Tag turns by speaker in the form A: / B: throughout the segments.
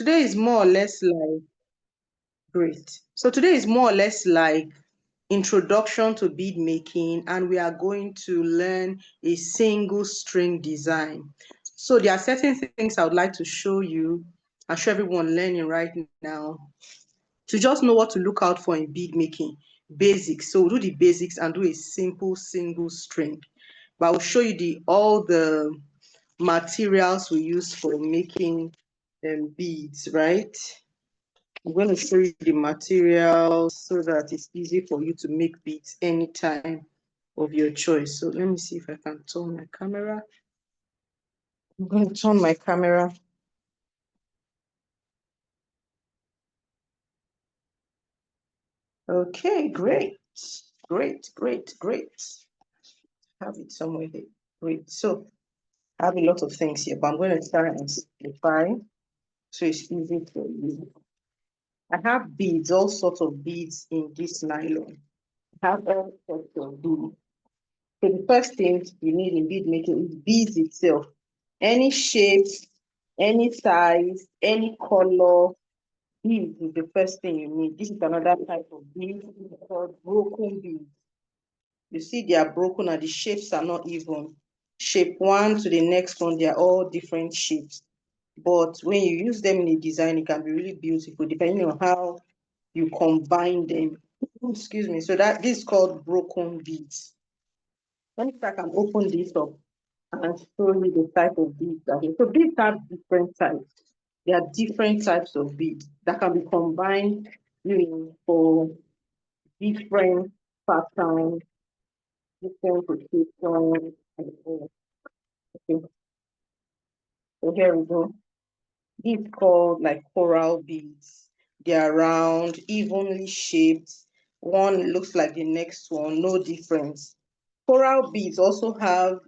A: Today is more or less like, great. So today is more or less like introduction to bead making, and we are going to learn a single string design. So there are certain things I would like to show you and show everyone learning right now to just know what to look out for in bead making. Basics. So we'll do the basics and do a simple single string. But I'll show you all the materials we use for making beads, right? I'm going to show you the materials so that it's easy for you to make beads anytime of your choice. So let me see if I can turn my camera. I'm going to turn my camera. Okay, great. Great. Have it somewhere here. Great. So I have a lot of things here, but I'm going to try and simplify so it's easy for you. I have beads, all sorts of beads in this nylon. I have all sorts of beads. So the first thing you need in bead making is beads itself. Any shape, any size, any color, beads is the first thing you need. This is another type of bead called broken beads. You see, they are broken and the shapes are not even. Shape one to the next one, they are all different shapes. But when you use them in a design, it can be really beautiful, depending on how you combine them. Excuse me. So this is called broken beads. Let me see if I can open this up and show you the type of beads that are. So beads have different types. There are different types of beads that can be combined, for different patterns, different positions. Okay. So here we go. These called like coral beads. They are round, evenly shaped. One looks like the next one, no difference. Coral beads also have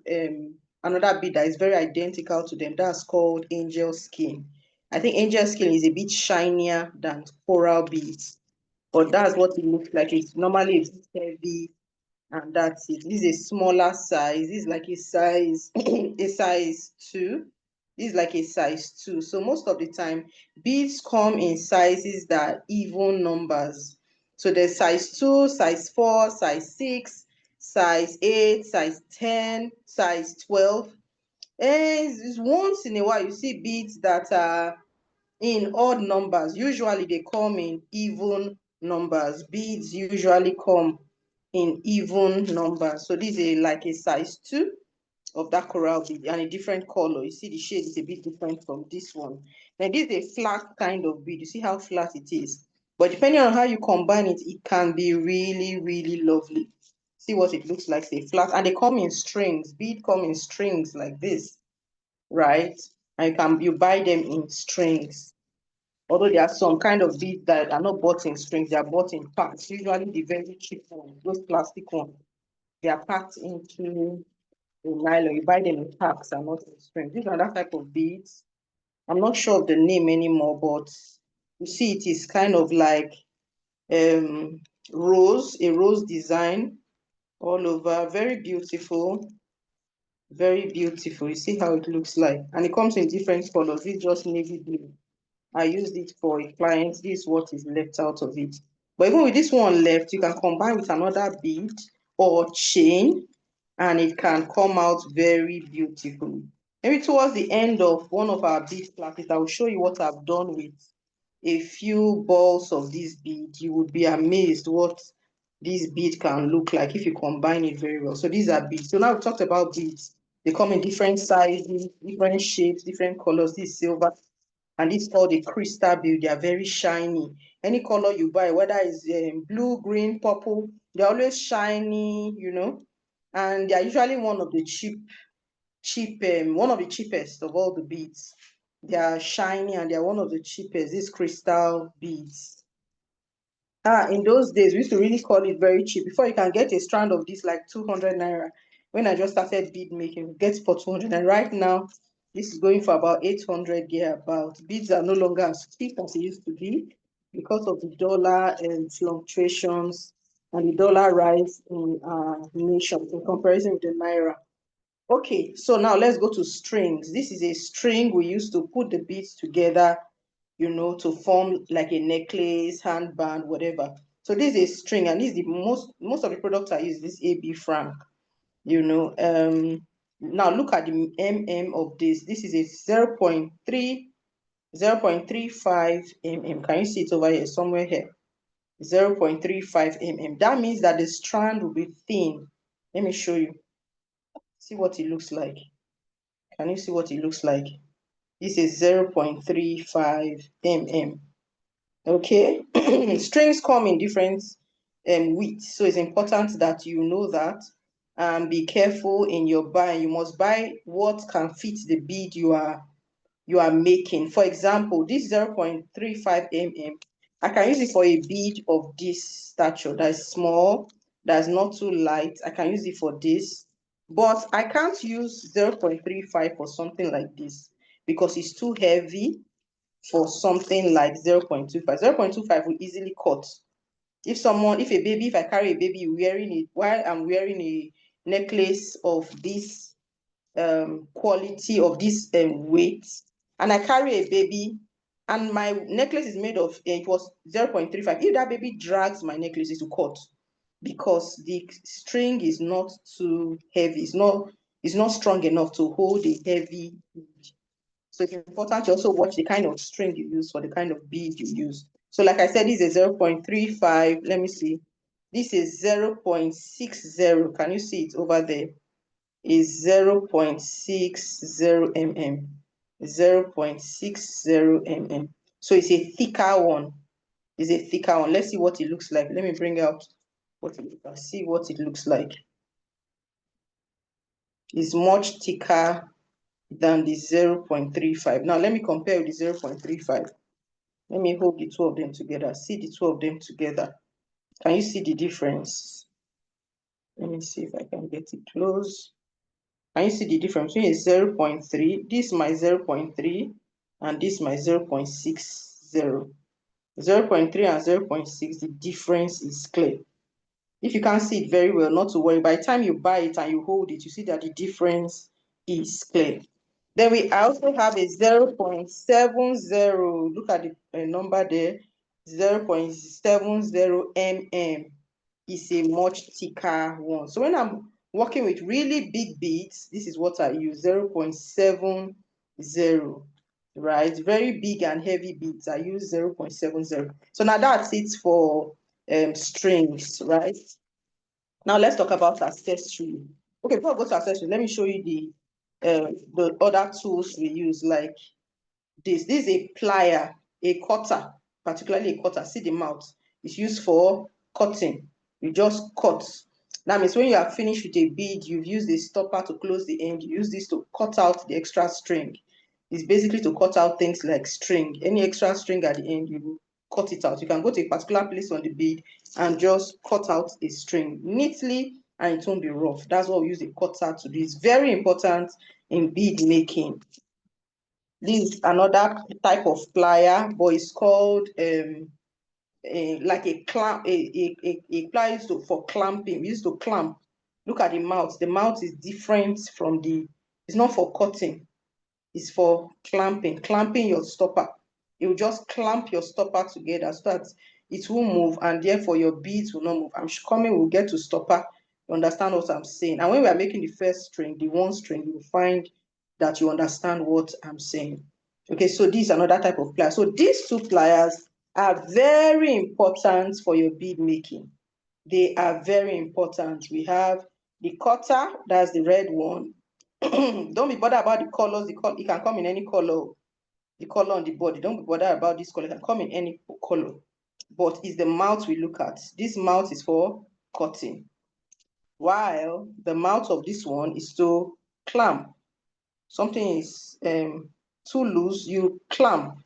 A: another bead that is very identical to them. That's called angel skin. I think angel skin is a bit shinier than coral beads, but that's what it looks like. It's normally a bit heavy, and that's it. This is a smaller size. This is like a size a size 2. This is like a size 2. So most of the time beads come in sizes that are even numbers. So there's size 2, size 4, size 6, size 8, size 10, size 12. And it's once in a while you see beads that are in odd numbers. Usually they come in even numbers. Beads usually come in even numbers. So this is like a size 2 of that coral bead and a different color. You see the shade is a bit different from this one. Now this is a flat kind of bead. You see how flat it is. But depending on how you combine it, it can be really, really lovely. See what it looks like, say flat. And they come in strings. Bead come in strings like this, right? And you buy them in strings. Although there are some kind of beads that are not bought in strings, they are bought in packs. Usually the very cheap ones, those plastic ones, they are packed into a nylon. You buy them in packs and not in strings. These are that type of beads. I'm not sure of the name anymore, but you see it is kind of like a rose design all over. Very beautiful. Very beautiful. You see how it looks like. And it comes in different colors. It's just navy blue. I used it for a client. This is what is left out of it. But even with this one left, you can combine with another bead or chain, and it can come out very beautifully. Maybe towards the end of one of our bead classes, I will show you what I've done with a few balls of this bead. You would be amazed what this bead can look like if you combine it very well. So these are beads. So now we talked about beads. They come in different sizes, different shapes, different colors. This is silver. And this is called a crystal bead. They are very shiny. Any color you buy, whether it's blue, green, purple, they're always shiny, and they are usually one of the one of the cheapest of all the beads. They are shiny and they are one of the cheapest, these crystal beads. In those days, we used to really call it very cheap. Before you can get a strand of this like 200 naira. When I just started bead making, get it for 200. And right now, this is going for about 800 yeah, about. Beads are no longer as cheap as it used to be because of the dollar and fluctuations and the dollar rise in our nation in comparison with the naira. Okay, so now let's go to strings. This is a string we use to put the beads together. you know, to form like a necklace, handband, whatever. So this is a string, and this is the most of the products I use, this AB franc, you know. Now look at the mm of this. This is a 0.35 mm. Can you see it over here, somewhere here? 0.35 mm. That means that the strand will be thin. Let me show you. See what it looks like. Can you see what it looks like? This is 0.35 mm. Okay. Strings come in different widths, so it's important that you know that, and be careful in your buying. You must buy what can fit the bead you are making. For example, this 0.35 mm, I can use it for a bead of this stature that is small, that's not too light. I can use it for this, but I can't use 0.35 for something like this because it's too heavy for something like 0.25. 0.25 will easily cut. If I carry a baby wearing it while I'm wearing a necklace of this quality, of this weight, and I carry a baby and my necklace is made of, it was 0.35, if that baby drags my necklace, it will cut because the string is not too heavy. It's not strong enough to hold a heavy bead. So it's important to also watch the kind of string you use for the kind of bead you use. So like I said, this is 0.35. Let me see. This is 0.60. Can you see it over there? Is 0.60 mm. 0.60 mm. So it's a thicker one. It's a thicker one. Let's see what it looks like. Let me bring out what you can see what it looks like. It's much thicker than the 0.35. Now let me compare with the 0.35. Let me hold the two of them together. See the two of them together. Can you see the difference? Let me see if I can get it close. Can you see the difference between a 0.3? This is my 0.3 and this is my 0.60. 0.3 and 0.6, the difference is clear. If you can't see it very well, not to worry. By the time you buy it and you hold it, you see that the difference is clear. Then we also have a 0.70. Look at the number there. 0.70 mm is a much thicker one. So when I'm working with really big beads, this is what I use, 0.70. Right? Very big and heavy beads, I use 0.70. So now that's it for strings, right? Now let's talk about accessory. Okay, before I go to accessory, let me show you the other tools we use, like this. This is a plier, a cutter, particularly a cutter. See the mouth. It's used for cutting. You just cut. That means when you are finished with a bead, you've used a stopper to close the end. You use this to cut out the extra string. It's basically to cut out things like string. Any extra string at the end, you cut it out. You can go to a particular place on the bead and just cut out a string neatly, and it won't be rough. That's what we use a cutter to do. It's very important in bead making. This is another type of plier, but it's called like a clamp. A plier used for clamping. We used to clamp. Look at the mouth. The mouth is different from the. It's not for cutting. It's for clamping. Clamping your stopper. You will just clamp your stopper together so that it will move, and therefore your beads will not move. I'm coming. We'll get to stopper. You understand what I'm saying? And when we are making the first string, the one string, you will find that you understand what I'm saying. Okay, so this is another type of plier. So these two pliers are very important for your bead making. They are very important. We have the cutter, that's the red one. Don't be bothered about the colors. It can come in any color. The color on the body. Don't be bothered about this color. It can come in any color. But it's the mouth we look at. This mouth is for cutting, while the mouth of this one is to clamp. Something is too loose, you clamp.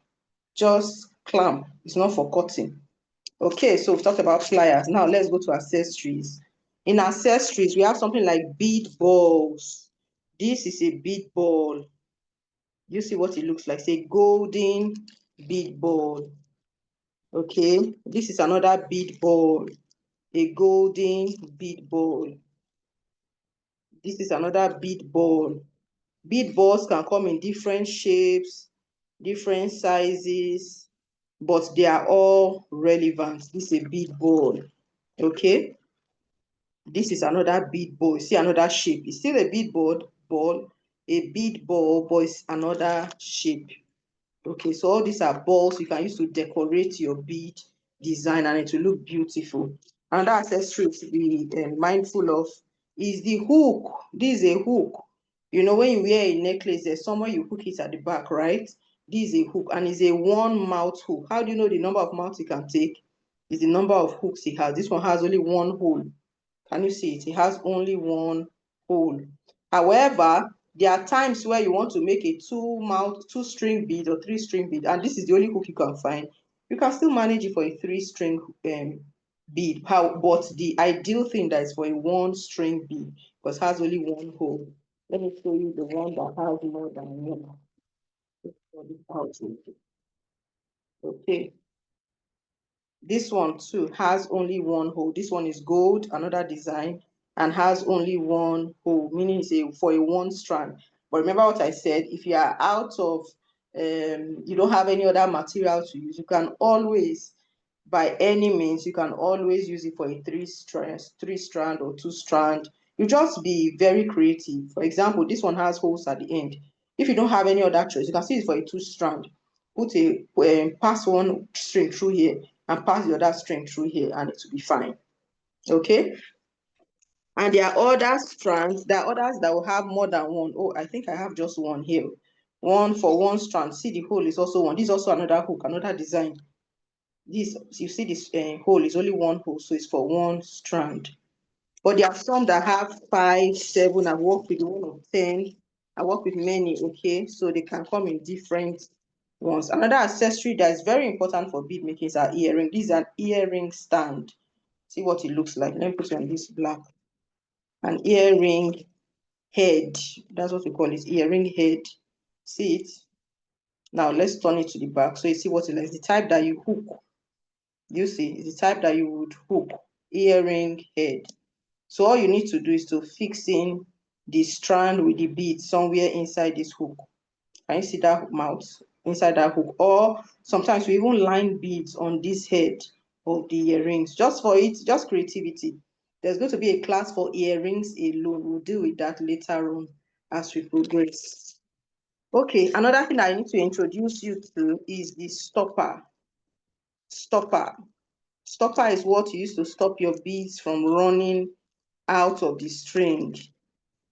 A: Just clamp. It's not for cutting. Okay, so we've talked about pliers. Now let's go to accessories. In accessories, we have something like bead balls. This is a bead ball. You see what it looks like? It's a golden bead ball. Okay, this is another bead ball. A golden bead ball. This is another bead ball. Bead balls can come in different shapes, different sizes. but they are all relevant. This is a bead ball, okay? This is another bead ball. See another shape. It's still a bead ball, a bead ball, but it's another shape. Okay, so all these are balls you can use to decorate your bead design and it will look beautiful. Another accessory to be mindful of is the hook. This is a hook. You know, when you wear a necklace, there's somewhere you hook it at the back, right? This is a hook and it's a one mouth hook. How do you know the number of mouths you can take? Is the number of hooks it has. This one has only one hole. Can you see it? It has only one hole. However, there are times where you want to make a two string bead or three string bead, and this is the only hook you can find. You can still manage it for a three string bead. But the ideal thing that is for a one string bead because it has only one hole. Let me show you the one that has more than one. Okay. This one too has only one hole. This one is gold, another design, and has only one hole, meaning it's for a one strand. But remember what I said, if you are out of, you don't have any other material to use, you can always, by any means, you can always use it for a three strand or two strand. You just be very creative. For example, this one has holes at the end. If you don't have any other choice, you can see it for a two strand. Put pass one string through here and pass the other string through here and it will be fine. Okay. And there are other strands. There are others that will have more than one. Oh, I think I have just one here. One for one strand. See, the hole is also one. This is also another hook, another design. This, you see this hole is only one hole, so it's for one strand. But there are some that have 5, 7. I work with one of 10. I work with many, okay? So they can come in different ones. Another accessory that is very important for bead making is our earring. This is an earring stand. See what it looks like. Let me put it on this black. An earring head. That's what we call it, earring head. See it? Now let's turn it to the back so you see what it is. The type that you hook. You see, it's the type that you would hook. Earring head. So all you need to do is to fix in the strand with the bead somewhere inside this hook. Can you see that mouth inside that hook? Or sometimes we even line beads on this head of the earrings just for it, just creativity. There's going to be a class for earrings alone. We'll deal with that later on as we progress. Okay, another thing I need to introduce you to is the stopper. Stopper. Stopper is what you use to stop your beads from running out of the string.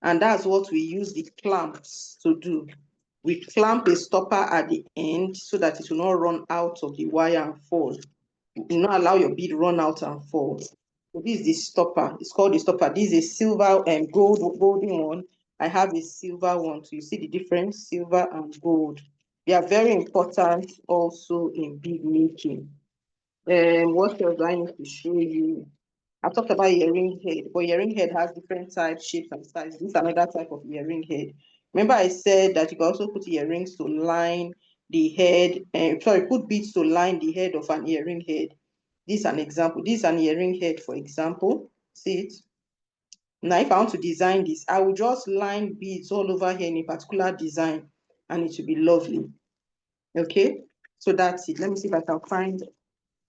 A: And that's what we use the clamps to do. We clamp a stopper at the end so that it will not run out of the wire and fall. You will not allow your bead run out and fall. So this is the stopper. It's called the stopper. This is a silver and golden one. I have a silver one. So you see the difference, silver and gold. They are very important also in bead making. What else do I need to show you? I've talked about earring head, but earring head has different types, shapes, and sizes. This is another type of earring head. Remember I said that you can also put earrings to line the head, put beads to line the head of an earring head. This is an example. This is an earring head, for example. See it? Now, if I want to design this, I will just line beads all over here in a particular design, and it will be lovely. Okay? So that's it. Let me see if I can find.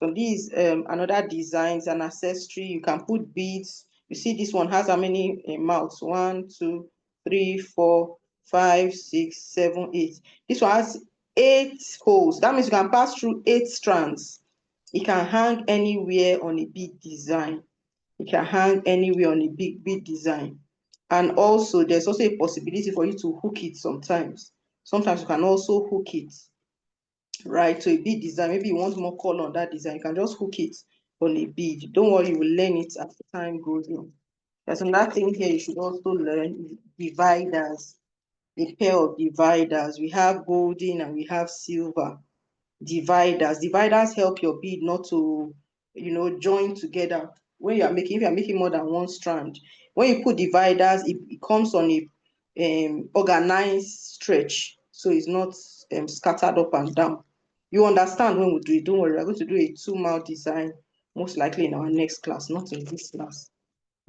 A: So these another designs and accessory. You can put beads. You see this one has how many mouths? 1, 2, 3, 4, 5, 6, 7, 8. This one has 8 holes. That means you can pass through 8 strands. It can hang anywhere on a bead design. It can hang anywhere on a big bead design. And also there's also a possibility for you to hook it sometimes. Sometimes you can also hook it, right? So a bead design, maybe you want more color on that design, you can just hook it on a bead. Don't worry, you will learn it as time goes on. There's another thing here you should also learn, dividers, a pair of dividers. We have golden and we have silver dividers. Dividers help your bead not to, join together. When if you are making more than one strand, when you put dividers, it comes on a organized stretch, so it's not scattered up and down. You understand when we do it. Don't worry, we're going to do a 2-mouth design most likely in our next class, not in this class.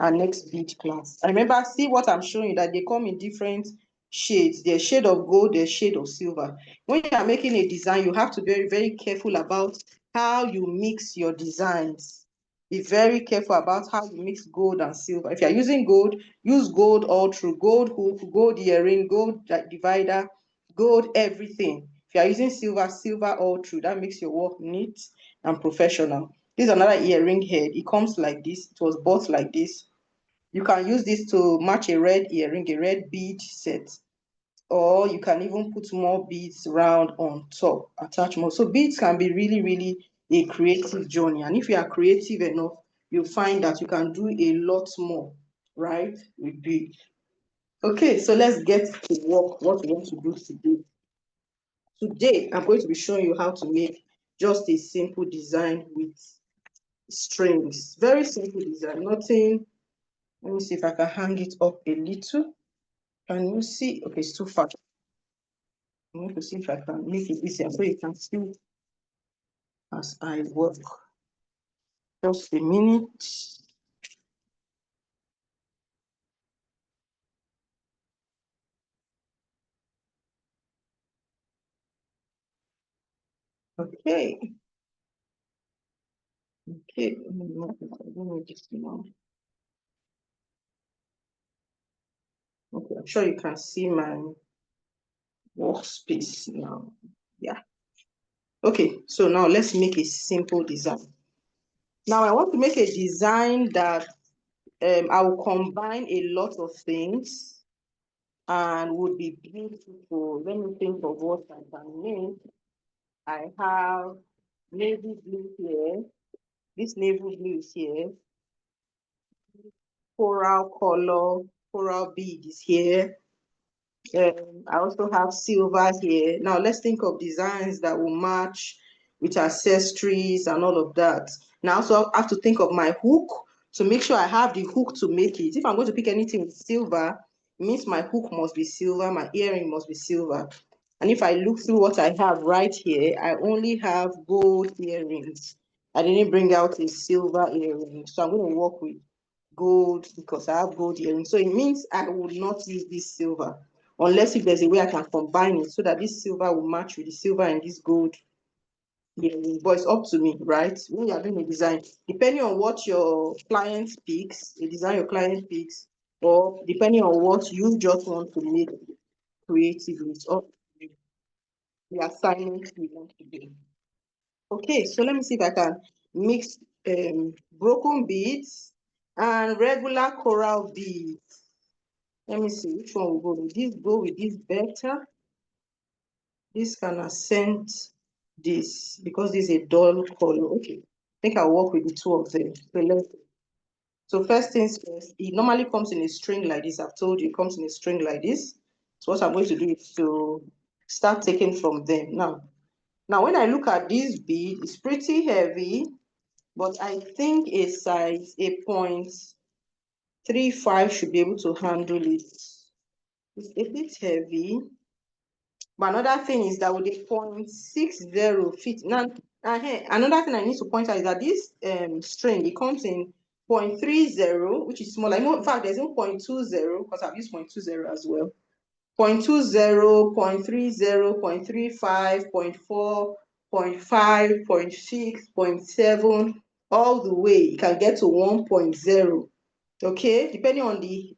A: Our next bead class. And remember, see what I'm showing you, that they come in different shades. There's shade of gold, there's shade of silver. When you are making a design, you have to be very, very careful about how you mix your designs. Be very careful about how you mix gold and silver. If you're using gold, use gold all through. Gold hook, gold earring, gold divider, gold everything. If you're using silver, silver all through. That makes your work neat and professional. This is another earring head. It comes like this. It was bought like this. You can use this to match a red earring, a red bead set, or you can even put more beads round on top, attach more. So beads can be really, really a creative journey. And if you are creative enough, you'll find that you can do a lot more, right, with beads. Okay, so let's get to work, what we want to do today. Today, I'm going to be showing you how to make just a simple design with strings. Very simple design, nothing. Let me see if I can hang it up a little. Can you see? Okay, it's too far. I'm going to see if I can make it easier so you can see as I work. Just a minute. Okay. Okay. Let me just now. Okay, I'm sure you can see my workspace now. Yeah. Okay, so now let's make a simple design. Now I want to make a design that I will combine a lot of things and would be beautiful. Let me think of what I can make. I have navy blue here. This navy blue is here. Coral color, coral bead is here. I also have silver here. Now let's think of designs that will match with accessories and all of that. Now I also have to think of my hook to make sure I have the hook to make it. If I'm going to pick anything with silver, it means my hook must be silver, my earring must be silver. And if I look through what I have right here, I only have gold earrings. I didn't bring out a silver earring. So I'm going to work with gold because I have gold earrings. So it means I will not use this silver unless if there's a way I can combine it so that this silver will match with the silver and this gold earring. But it's up to me, right? When you're doing a design, depending on what your client picks, a design your client picks, or depending on what you just want to make creatively, it's up to you. The assignment we want to do. Okay, so let me see if I can mix broken beads and regular coral beads. Let me see which one will go with this. Go with this better. This can accent this because this is a dull color. Okay, I think I'll work with the two of them. So first things first, it normally comes in a string like this. I've told you it comes in a string like this. So what I'm going to do is to start taking from them. Now when I look at this bead, it's pretty heavy, but I think a size 8.35 should be able to handle it. It's a bit heavy. But another thing is that with the 0.60 feet. Now, another thing I need to point out is that this string, it comes in 0.30, which is smaller. In fact, there's no 0.20 because I've used 0.20 as well. 0.20, 0.30, 0.35, 0.4, 0.5, 0.6, 0.7, all the way. You can get to 1.0. Okay, depending on the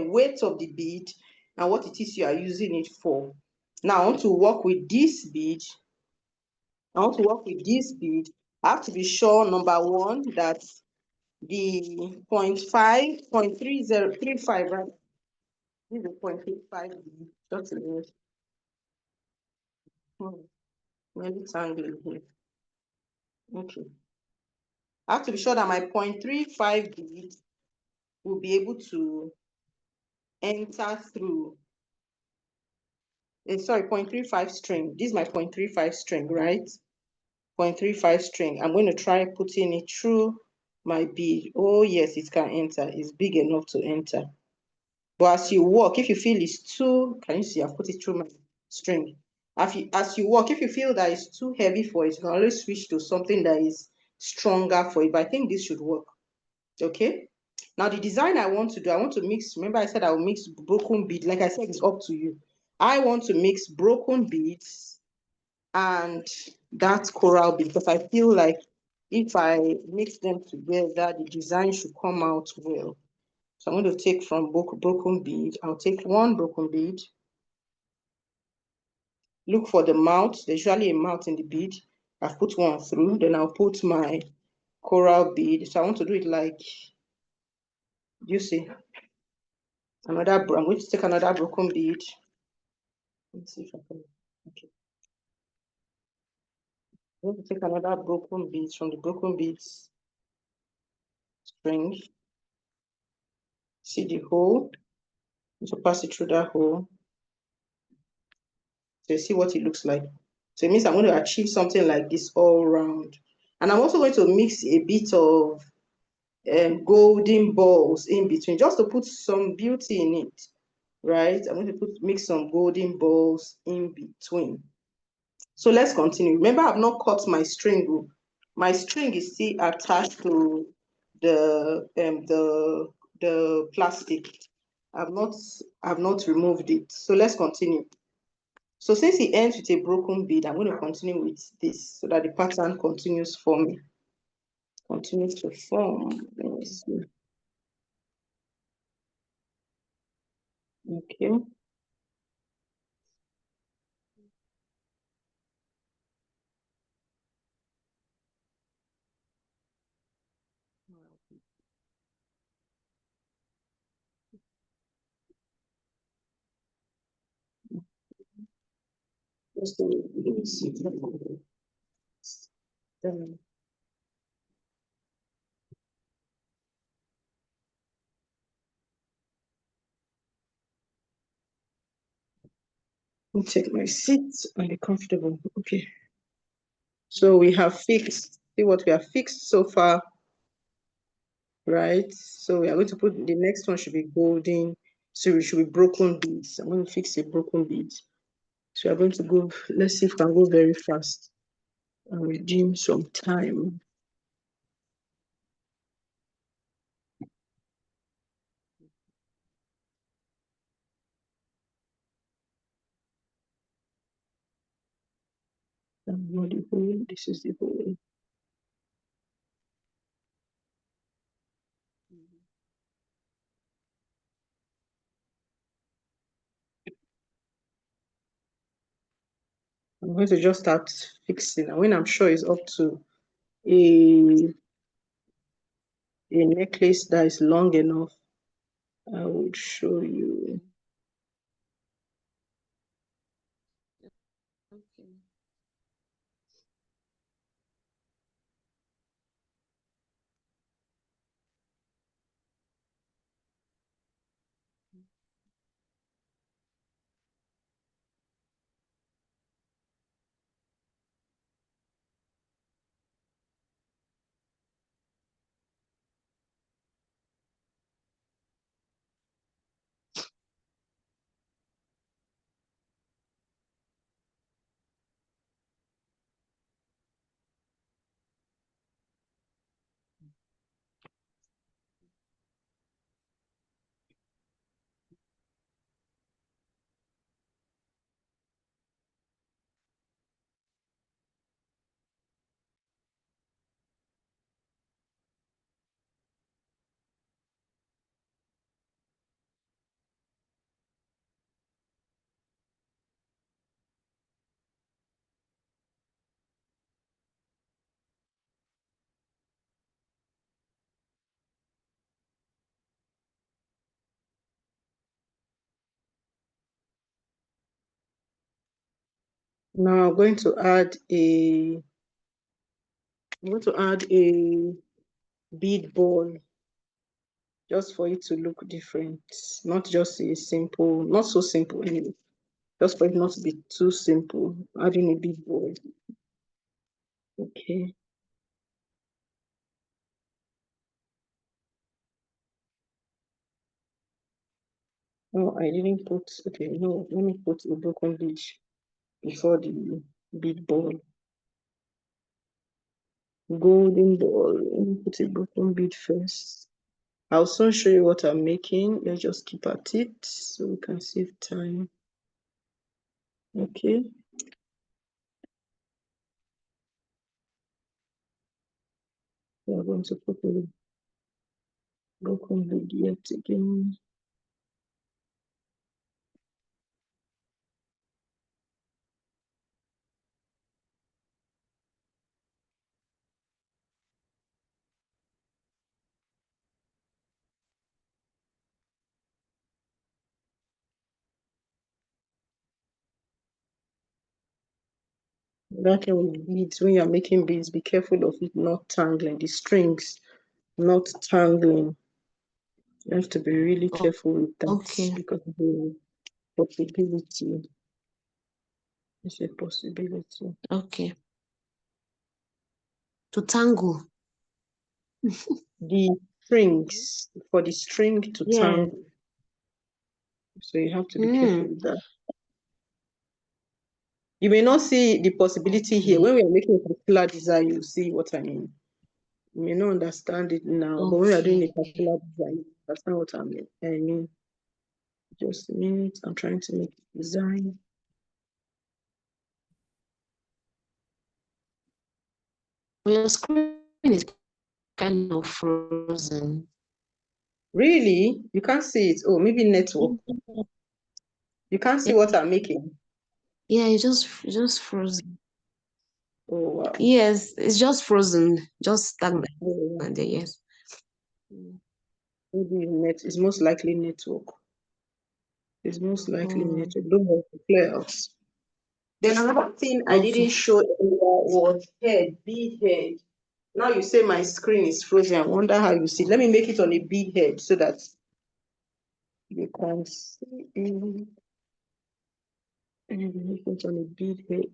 A: weight of the bead and what it is you are using it for. Now, I want to work with this bead. I have to be sure, number one, that the 0.5, 0.3035, right? This is a 0.35 bead. Just a minute. Maybe it's angle here. Okay. I have to be sure that my 0.35 bead will be able to enter through. Sorry, 0.35 string. This is my 0.35 string, right? 0.35 string. I'm going to try putting it through my bead. Oh, yes, it can enter. It's big enough to enter. But as you walk, if you feel it's too, can you see? I've put it through my string. As you walk, if you feel that it's too heavy for it, you can always switch to something that is stronger for it. But I think this should work. Okay. Now the design I want to do, I want to mix, remember I said I will mix broken bead. Like I said, it's up to you. I want to mix broken beads and that coral bead because I feel like if I mix them together, the design should come out well. So I'm going to take from broken bead. I'll take one broken bead. Look for the mouth. There's usually a mouth in the bead. I've put one through. Then I'll put my coral bead. So I want to do it like, you see, I'm going to take another broken bead. Let's see if I can. Okay. I'm going to take another broken bead from the broken beads string. See the hole. So pass it through that hole. So you see what it looks like. So it means I'm going to achieve something like this all around. And I'm also going to mix a bit of golden balls in between, just to put some beauty in it, right? I'm going to mix some golden balls in between. So let's continue. Remember, I've not cut my string. My string is still attached to the plastic. I've not removed it. So let's continue. So since it ends with a broken bead, I'm going to continue with this so that the pattern continues forming. Continues to form. Let me see. Okay. Just let me see. Let me take my seat and be comfortable. Okay. So we have fixed, see what we have fixed so far, right? So we are going to put, the next one should be golden. So it should be broken beads. I'm going to fix a broken bead. So we're going to go, let's see if we can go very fast and redeem some time. Not the hole, this is the hole. I'm going to just start fixing. And when I'm sure it's up to a necklace that is long enough, I would show you. Okay. Now I'm going to add a bead ball just for it to look different. Not just a simple, not so simple anyway. Just for it not to be too simple. Adding a bead ball. Okay. No, I didn't put, okay, no, let me put a broken bead before the bead ball. Golden ball. Let me put a broken bead first. I'll soon show you what I'm making. Let's just keep at it so we can save time. Okay. We are going to put a broken bead yet again. That thing with beads, when you're making beads, be careful of it not tangling, the strings not tangling. You have to be really careful with that
B: Okay.
A: because the possibility is a possibility.
B: Okay. To tangle.
A: The strings, for the string to
B: Yeah.
A: tangle. So you have to be careful with that. You may not see the possibility here.
B: Okay.
A: When we are making a particular design, you see what I mean. You may not understand it now, but when we are doing a
B: Okay.
A: particular design, that's not what I mean. Just a minute, I'm trying to make a design.
B: Your screen is kind of frozen.
A: Really? You can't see it. Oh, maybe network. You can't see what I'm making.
B: Yeah, it's just frozen.
A: Oh, wow.
B: Yes, it's just frozen. Just stagnant
A: Oh,
B: there, yes.
A: maybe it's most likely network. It's most likely
B: Mm,
A: network. Don't have to clear out. Then another thing I
B: okay.
A: didn't show earlier was head, bead head. Now you say my screen is frozen. I wonder how you see. Let me make it on a bead head so that you can see. Make it on a bead head.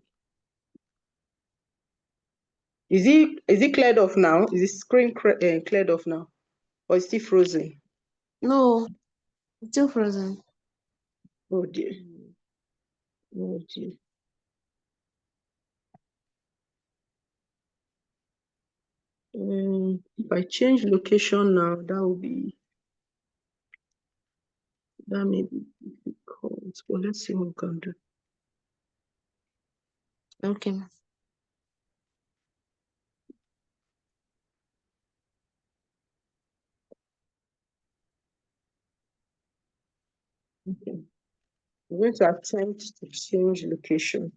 A: Is it cleared off now? Is the screen cleared off now? Or is it still frozen?
B: No, it's still frozen.
A: Oh dear. Oh dear. If I change location now, that may be difficult. But let's see what we can do.
B: Okay.
A: Okay. I'm going to attempt to change location.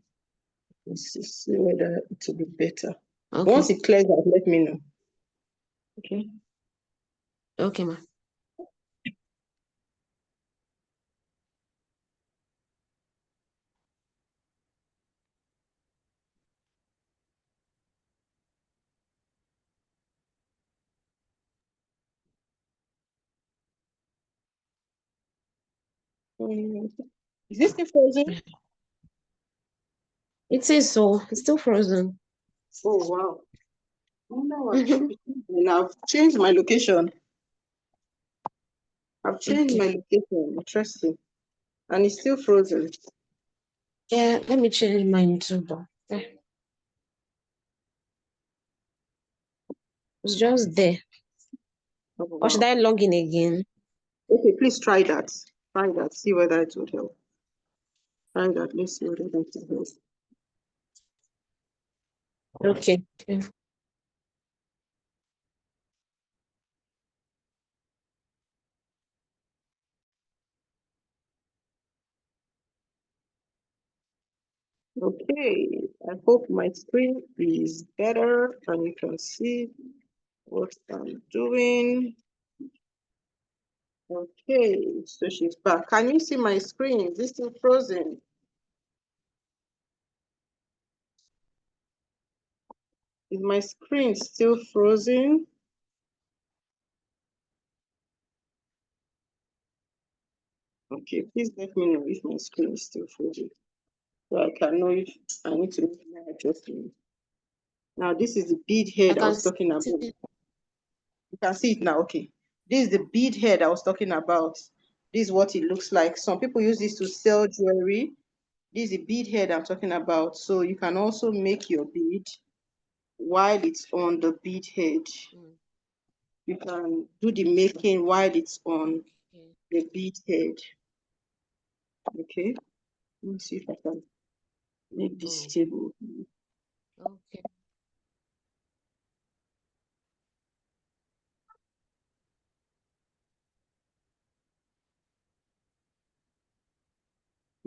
A: Let's see whether it will be better.
B: Okay.
A: Once it clears out, let me know. Okay.
B: Okay, ma.
A: Is this still frozen?
B: It is so. It's still frozen.
A: Oh wow. Oh no, I should be now. I've changed my location. I've changed
B: Okay.
A: my location. Interesting. And it's still frozen.
B: Yeah, let me change mine too, though. It's just there.
A: Oh
B: Or should
A: wow.
B: I log in again?
A: Okay, please try that. Try that. See whether it would help. Try that. Let's see whether it will help.
B: Okay. Okay.
A: Okay. I hope my screen is better and you can see what I'm doing. Okay, so she's back. Can you see my screen? Is this still frozen? Is my screen still frozen? Okay, please let me know if my screen is still frozen. So I can know if I need to make my adjustment. Now, this is the bead
B: I
A: head I
B: can
A: was talking about.
B: see.
A: You can see it now, okay. This is the bead head I was talking about. This is what it looks like. Some people use this to sell jewelry. This is the bead head I'm talking about. So you can also make your bead while it's on the bead head. You can do the making while it's on
B: Okay.
A: the bead head. Okay, let me see if I can make this
B: Oh,
A: table.
B: okay.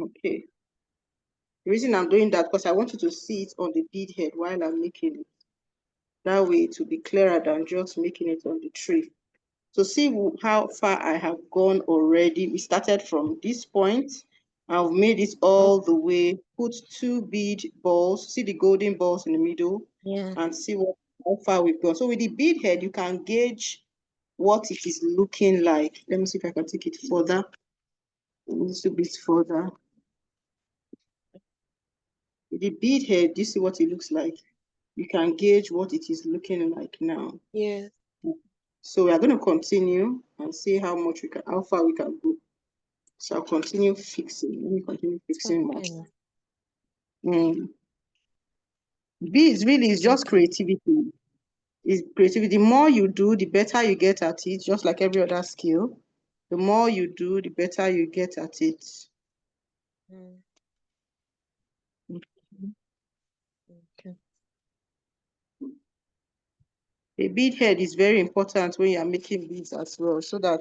A: Okay. The reason I'm doing that because I want you to see it on the bead head while I'm making it. That way it will be clearer than just making it on the tray. So see how far I have gone already. We started from this point. I've made it
B: Oh,
A: all the way. Put two bead balls. See the golden balls in the middle
B: yeah.
A: and see how far we've gone. So with the bead head, you can gauge what it is looking like. Let me see if I can take it further. A little bit further. With the bead head, do you see what it looks like? You can gauge what it is looking like now.
B: Yes.
A: So we are going to continue and see how far we can go. So I'll continue fixing. Let me continue fixing more.
B: Okay.
A: Beads really is just
B: Okay.
A: creativity. It's creativity. The more you do, the better you get at it, just like every other skill. The more you do, the better you get at it.
B: Mm,
A: Mhm.
B: okay.
A: A bead head is very important when you are making beads as well, so that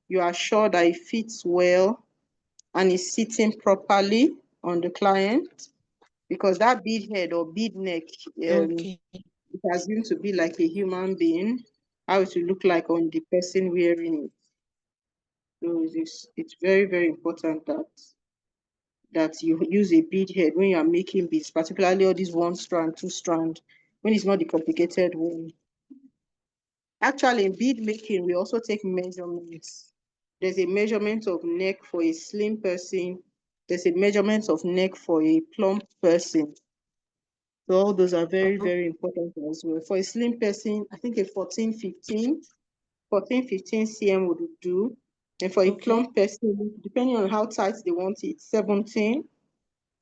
A: you are sure that it fits well and is sitting properly on the client. Because that bead head or bead neck,
B: Okay.
A: it has been to be like a human being, how it will look like on the person wearing it. So it's very, very important that you use a bead head when you are making beads, particularly all these one strand, two strand, when it's not the complicated one. Actually, in bead making, we also take measurements. There's a measurement of neck for a slim person. There's a measurement of neck for a plump person. So all those are very,
B: Oh,
A: very important as well. For a slim person, I think a 14, 15 cm would do. And for a
B: okay.
A: plump person, depending on how tight they want it, 17,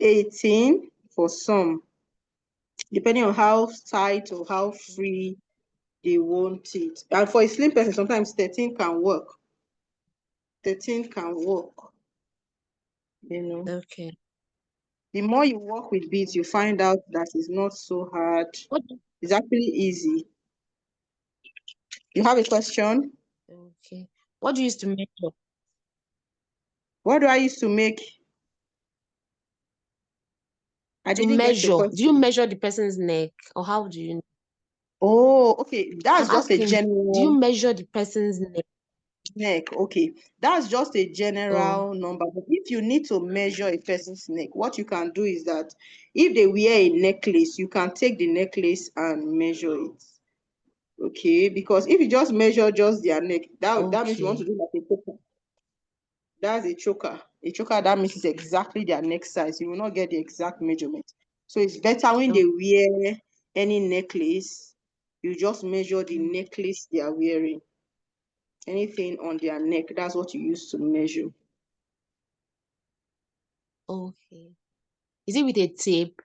A: 18 for some, depending on how tight or how free they want it. And for a slim person, sometimes 13 can work. 13 can work, you know.
B: Okay.
A: The more you work with beads, you
B: Okay.
A: find out that it's not so hard.
B: What?
A: It's actually easy. You have a question?
B: Okay. What do you use to measure?
A: What do I use to make? I
B: To
A: didn't get your
B: measure. Do you
A: question.
B: measure the person's neck, or how do you?
A: Oh, okay.
B: I'm
A: That's just a
B: asking, do you
A: general
B: measure the person's neck?
A: neck. Okay. That's just a
B: Oh,
A: general number. But if you need to measure a person's neck, what you can do is that if they wear a necklace, you can take the necklace and measure it. Okay. Because if you just measure just their neck, that means you want to
B: okay.
A: do like a choker. That's a choker. A choker, that means it's exactly their neck size. You will not get the exact measurement. So it's better when
B: Oh,
A: they wear any necklace, you just measure the
B: mm,
A: necklace they are wearing. Anything on their neck, that's what you use to measure.
B: okay. Is it with a tape?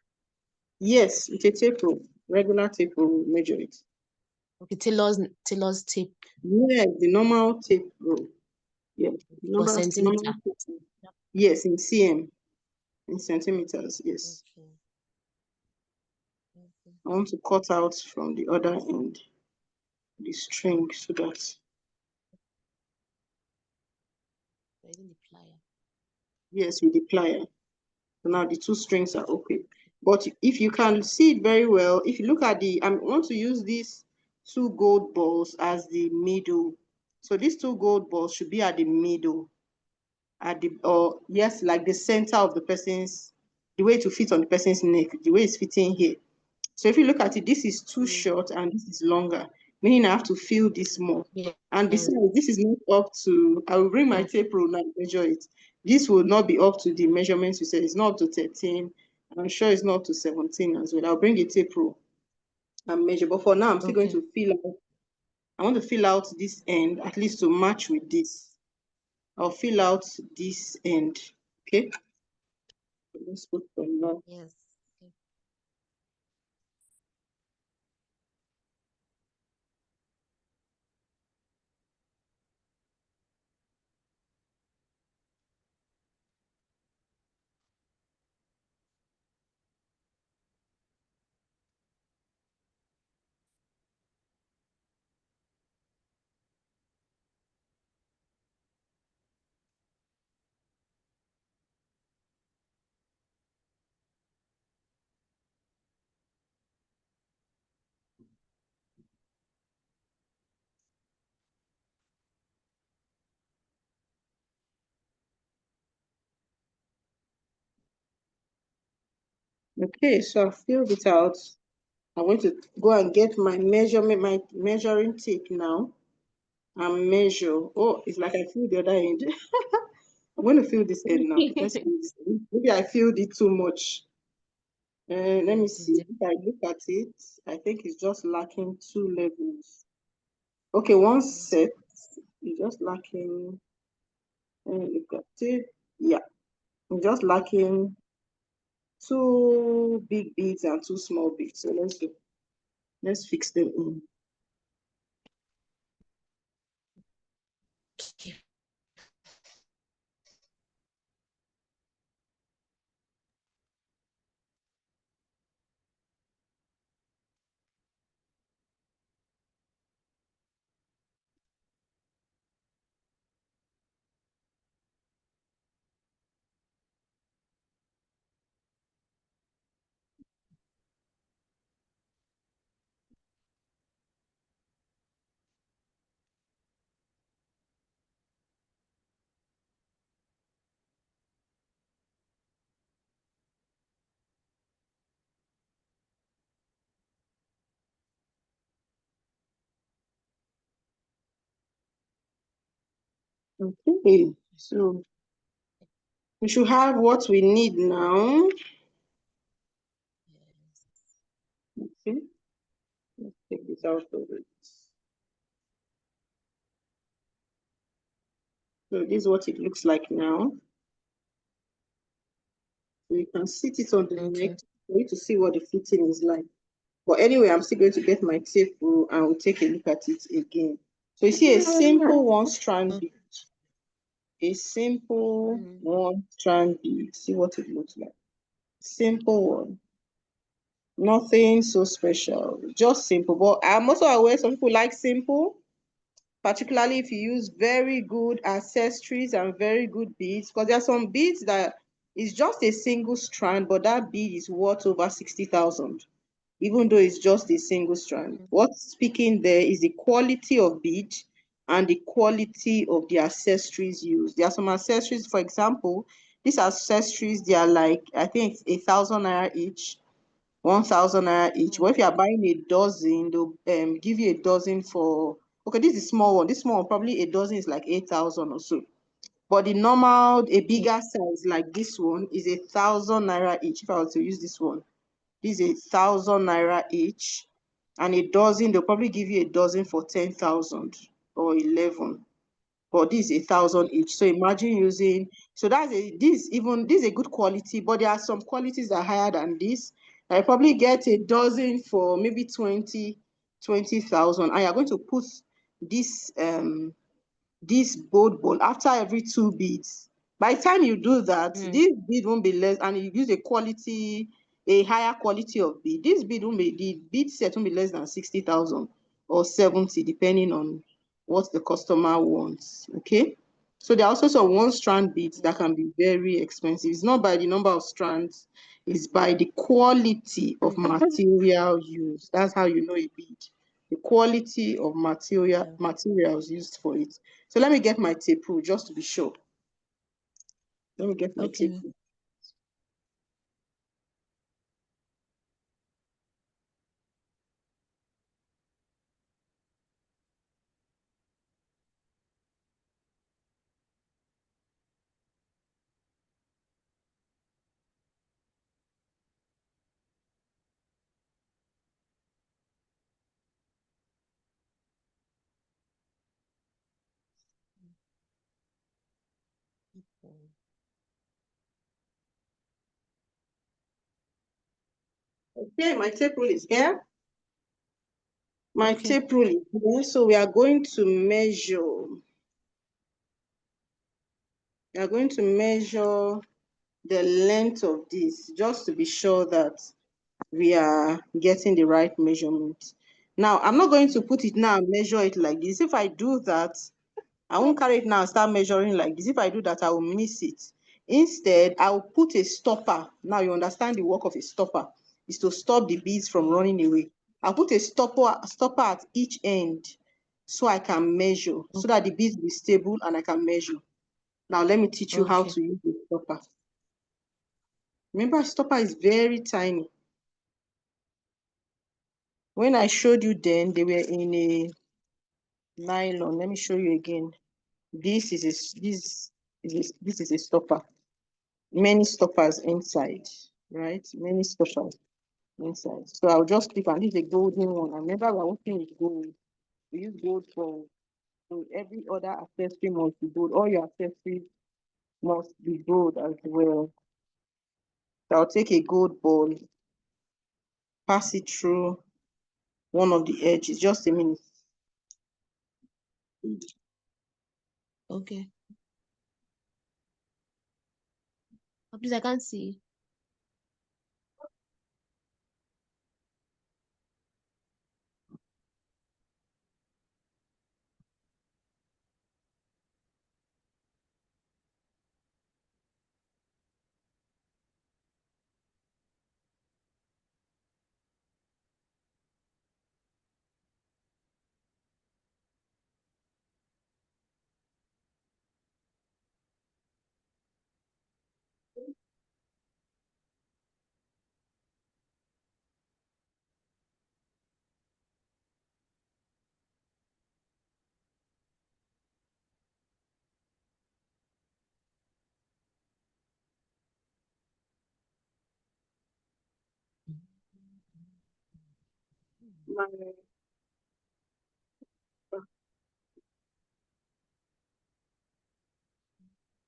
A: Yes, with a tape rule, regular tape rule, measure it.
B: Okay, tailor's tape
A: Yes, the normal tape rule. Yes,
B: for
A: normal
B: centimeter.
A: tape rule. Yes, in cm, in centimeters. Yes.
B: Okay. Okay.
A: I want to cut out from the other end the string so that
B: Using the plier.
A: yes, with the plier. So now the two strings are okay. But if you can see it very well, if you look at I want to use these two gold balls as the middle. So these two gold balls should be at the middle, or yes, like the center of the person's, the way to fit on the person's neck, the way it's fitting here. So if you look at it, this is too
B: Mm,
A: short and this is longer, meaning I have to fill this more.
B: yeah.
A: And
B: Yes.
A: besides, this is not up to, I will bring my
B: Oh,
A: tape rule now and measure it. This will not be up to the measurements you said. It's not up to 13. I'm sure it's not up to 17 as well. I'll bring a tape rule and measure. But for now, I'm still going
B: okay.
A: to fill out, I want to fill out this end, at least to match with this. I'll fill out this end. Okay. Let's put from now.
B: Yes. Okay.
A: Okay, so I've filled it out. I'm going to go and get my measurement, my measuring tape now, and measure. Oh, it's like I filled the other end. I'm going to fill this end now. Let's fill this end. Maybe I filled it too much. Let me see. If I look at it, I think it's just lacking 2 levels. Okay, one set is just lacking. Look at it. Yeah, I'm just lacking 2 big beads and 2 small beads. So let's fix them in. Okay, so we should have what we need now. Okay, let's take this out of it. So this is what it looks like now. So you can sit it on the neck for you to see what the fitting is like. But anyway, I'm still going to get my tape rule and we'll take a look at it again. So you see a simple one strand bead. A simple one strand bead. See what it looks like. Simple one. Nothing so special. Just simple. But I'm also aware some people like simple, particularly if you use very good accessories and very good beads, because there are some beads that is just a single strand, but that bead is worth over 60,000, even though it's just a single strand. What's speaking there is the quality of bead and the quality of the accessories used. There are some accessories, for example, these accessories, they are like, I think it's 1,000 naira each. 1,000 naira each. But if you are buying a dozen, they'll give you a dozen for, okay, this is small one. This small one, probably a dozen is like 8,000 or so. But the normal, a bigger size like this one is 1,000 naira each. If I were to use this one, this is 1,000 naira each. And a dozen, they'll probably give you a dozen for 10,000 or 11. But this is 1,000 each. So imagine using, so this is a good quality, but there are some qualities that are higher than this. I probably get a dozen for maybe 20,000. And you're going to put this this bowl after every 2 beads. By the time you do that, this bead won't be less, and you use a higher quality of bead. This bead won't be, the bead set won't be less than 60,000 or 70, depending on what the customer wants. Okay. So there are also some one strand beads that can be very expensive. It's not by the number of strands, it's by the quality of material used. That's how you know a bead. The quality of materials used for it. So let me get my tape rule just to be sure. Let me get my tape rule. Okay, my tape rule is here. My tape rule is here. So we are going to measure. We are going to measure the length of this just to be sure that we are getting the right measurement. Now, I'm not going to put it now and measure it like this. If I do that, I won't carry it now and start measuring like this. If I do that, I will miss it. Instead, I will put a stopper. Now you understand the work of a stopper is to stop the beads from running away. I'll put a stopper at each end so I can measure, so that the beads will be stable and I can measure. Now let me teach you how to use the stopper. Remember, stopper is very tiny. When I showed you then, they were in a nylon. Let me show you again. This is a stopper. Many stoppers inside, right? Many stoppers inside. So I'll just click on this, a golden one. I remember we're working with gold. We use gold for, so every other accessory must be gold. All your accessories must be gold as well. So I'll take a gold ball, pass it through one of the edges. Just a minute.
B: Okay. Oh, please, I can't see.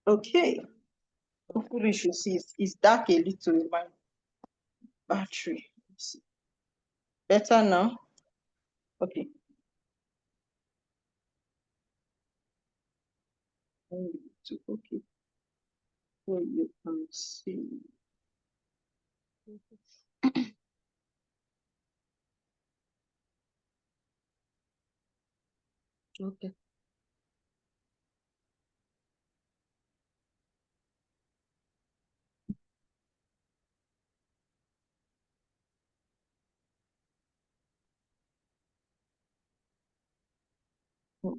A: Okay. Hopefully you should see it's dark a little in my battery. Better now? Okay. Okay. So you can see.
B: Okay.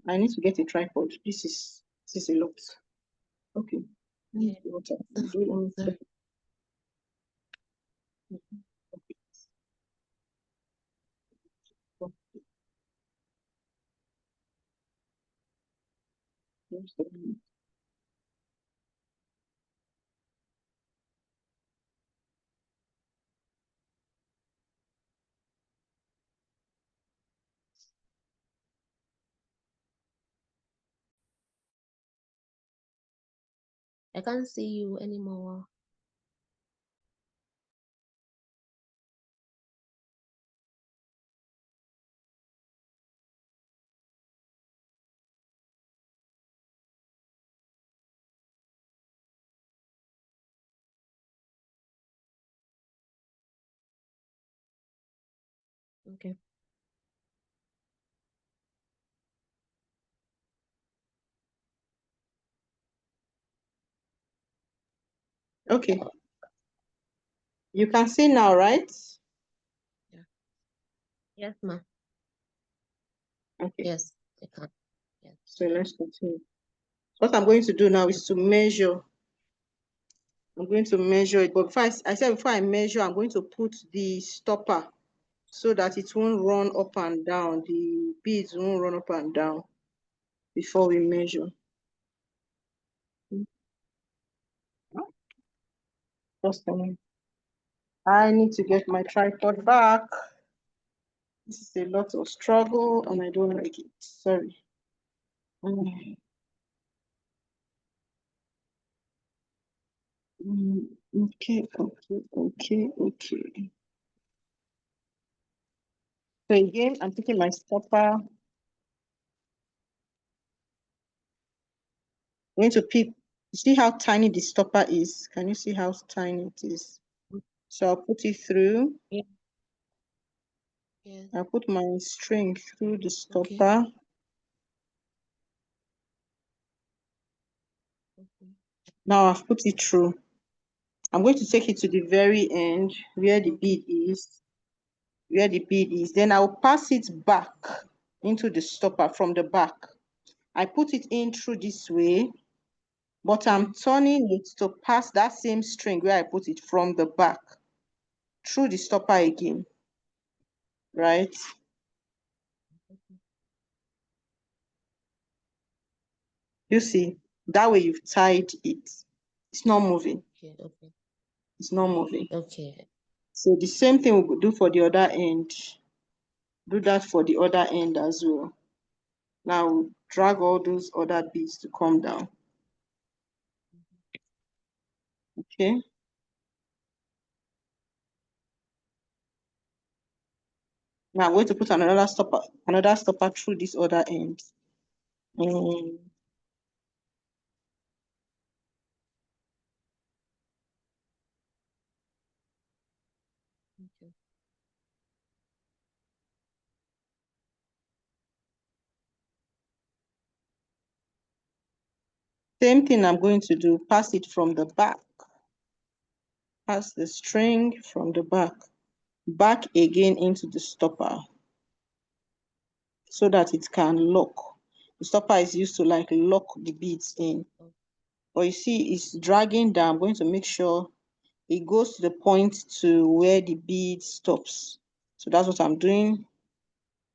A: I need to get a tripod. This is a lot. Okay.
B: Yeah.
A: What I can do, let me
B: Sorry.
A: check. Okay. Just a minute.
B: I can't see you anymore. Okay.
A: Okay. You can see now, right?
B: Yeah. Yes, ma.
A: Okay.
B: Yes, I can. Yes.
A: So let's continue. What I'm going to do now is to measure. I'm going to measure it. But first, I said before I measure, I'm going to put the stopper so that it won't run up and down. The beads won't run up and down before we measure. Just a minute. I need to get my tripod back. This is a lot of struggle and I don't like it. Sorry. Mm, okay. So again, I'm taking my stopper. I'm going to pick, see how tiny the stopper is. Can you see how tiny it is? So I'll put it through.
B: Yeah. Yes.
A: I'll put my string through the
B: Okay.
A: stopper.
B: Okay.
A: Now I've put it through. I'm going to take it to the very end where the
B: Okay.
A: bead is. Where the bead is. Then I'll pass it back into the stopper from the back. I put it in through this way. but I'm turning it to pass that same string where I put it from the back through the stopper again, right? You see, that way you've tied it. It's not moving.
B: Okay, okay,
A: It's not moving.
B: okay.
A: So the same thing we could do for the other end. Do that for the other end as well. Now drag all those other beads to come down. Okay. Now I'm going to put another stopper through this other end. Mm,
B: Okay.
A: Same thing I'm going to do, pass it from the back. Pass the string from the back again into the stopper so that it can lock. The stopper is used to like lock the beads in.
B: Oh,
A: But you see, it's dragging down. I'm going to make sure it goes to the point to where the bead stops. So that's what I'm doing.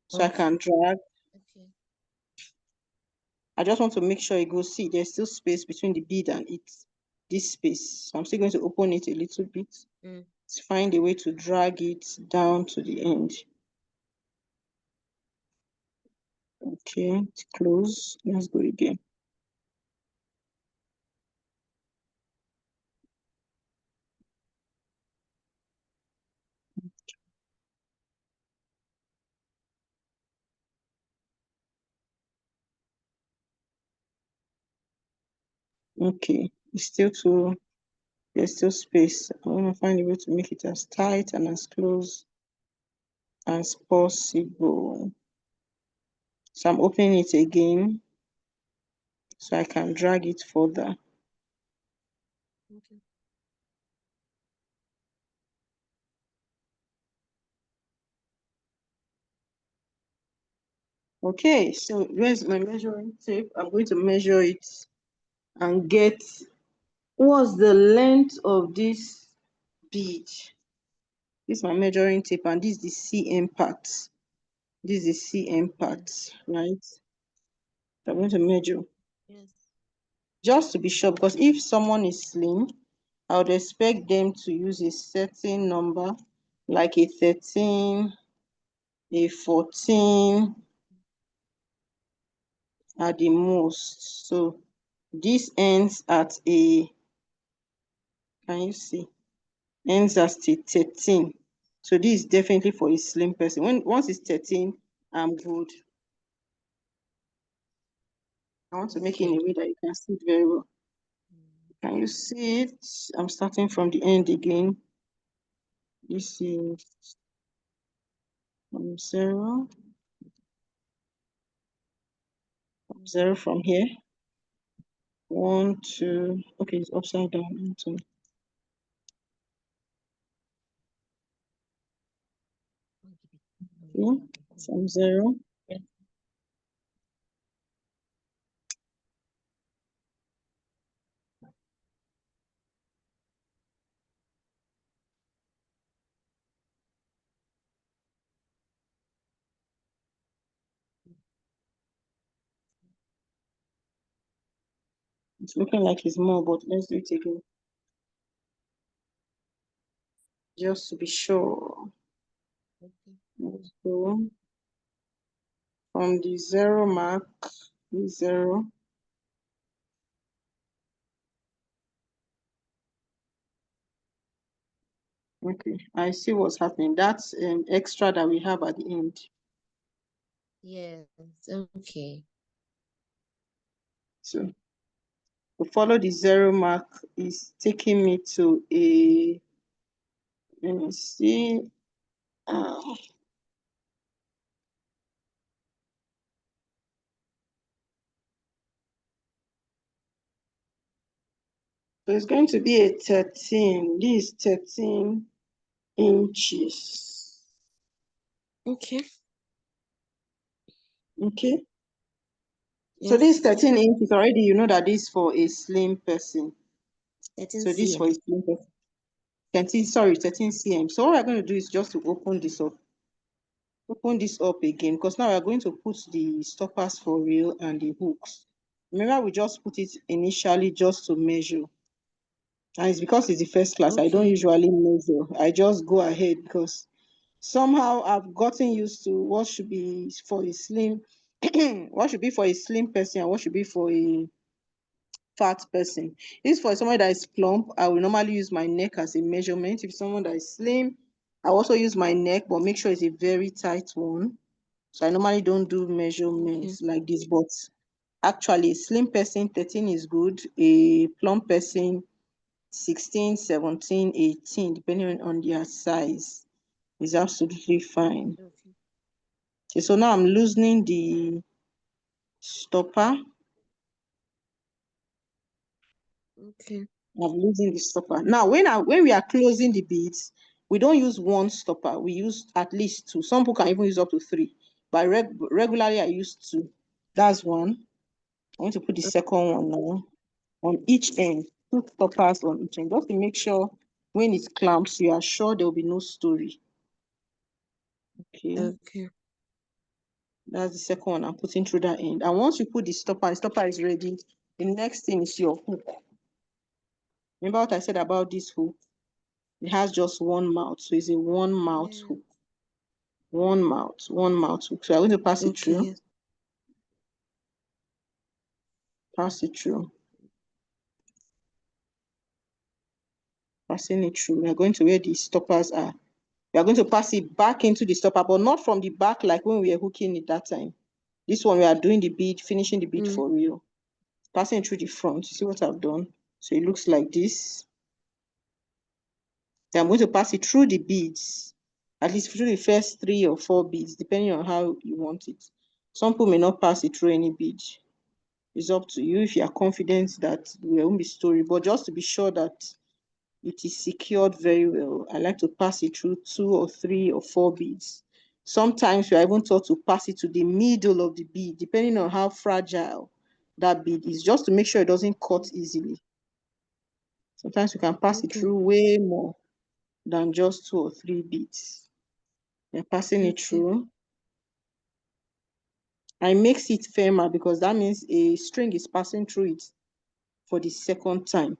A: So I can drag.
B: okay.
A: I just want to make sure it goes. See, there's still space between the bead and it. This space. So I'm still going to open it a little bit.
B: Mm.
A: To find a way to drag it down to the end. Okay, it's close. Let's go again. Okay, it's still too, there's still space. I want to find a way to make it as tight and as close as possible. So I'm opening it again so I can drag it further.
B: Okay.
A: Okay, so where's my measuring tape? I'm going to measure it and get what's the length of this bead. This is my measuring tape and this is the CM part. This is the CM part,
B: Yes.
A: right? So I'm going to measure
B: Yes.
A: just to be sure, because if someone is slim, I would expect them to use a certain number, like a 13, a 14 at the most. So this ends at a, can you see? Ends at a 13. So this is definitely for a slim person. Once it's 13, I'm good. I want to make it in
B: Okay.
A: a way that you can see it very well. Can you see it? I'm starting from the end again. This is from zero. Zero from here. One, two. Okay, it's upside down. One, two. Okay, from zero.
B: Yes.
A: It's looking like it's more, but let's do it again. Just to be sure.
B: Okay.
A: Let's go from the zero mark, the zero. Okay, I see what's happening. That's an extra that we have at the end.
B: Yes. Okay.
A: So to follow the zero mark is taking me to a, let me see. Uh, so it's going to be a 13. This is 13 inches.
B: Okay.
A: Okay. So this
B: Yes.
A: 13 inches already, you know that this is for a slim person.
B: 13
A: So this is for
B: cm.
A: a slim person. 13 cm. So what we're going to do is just to open this up. Open this up again, because now we're going to put the stoppers for real and the hooks. Remember, we just put it initially just to measure. And it's because it's the first class. I don't
B: Okay.
A: usually measure. I just go ahead because somehow I've gotten used to what should be for a slim, what should be for a slim person and what should be for a fat person. If for someone that is plump, I will normally use my neck as a measurement. If someone that is slim, I also use my neck, but make sure it's a very tight one. So I normally don't do
B: Okay.
A: measurements like this, but actually a slim person, 13 is good. A plump person, 16, 17, 18, depending on their size, is absolutely fine.
B: Okay.
A: Okay, so now I'm loosening the stopper.
B: Okay.
A: I'm losing the stopper. Now, when we are closing the beads, we don't use one stopper. We use at least two. Some people can even use up to three. But regularly, I use two. That's one. I want to put the second one now on each end. Two stoppers on each end, just to make sure when it clamps, you are sure there will be no story. Okay,
B: Okay.
A: that's the second one I'm putting through that end. And once you put the stopper is ready, the next thing is your hook. Remember what I said about this hook? It has just one mouth, so it's a one mouth
B: Yeah.
A: hook. One mouth hook. So I'm going to pass it
B: Okay.
A: through.
B: Yes.
A: Pass it through. Passing it through. We're going to where the stoppers are. We are going to pass it back into the stopper, but not from the back like when we were hooking it that time. This one, we are doing the bead, finishing the bead
B: Mm.
A: for real. Passing it through the front. You see what I've done? So it looks like this. Then I'm going to pass it through the beads, at least through the first 3 or 4 beads, depending on how you want it. Some people may not pass it through any bead. It's up to you if you are confident that there won't be story, but just to be sure that it is secured very well, I like to pass it through 2 or 3 or 4 beads. Sometimes we are even taught to pass it to the middle of the bead, depending on how fragile that bead is, just to make sure it doesn't cut easily. Sometimes we can pass it
B: Okay.
A: through way more than just 2 or 3 beads. We're passing it
B: Okay.
A: through. I makes it firmer because that means a string is passing through it for the second time.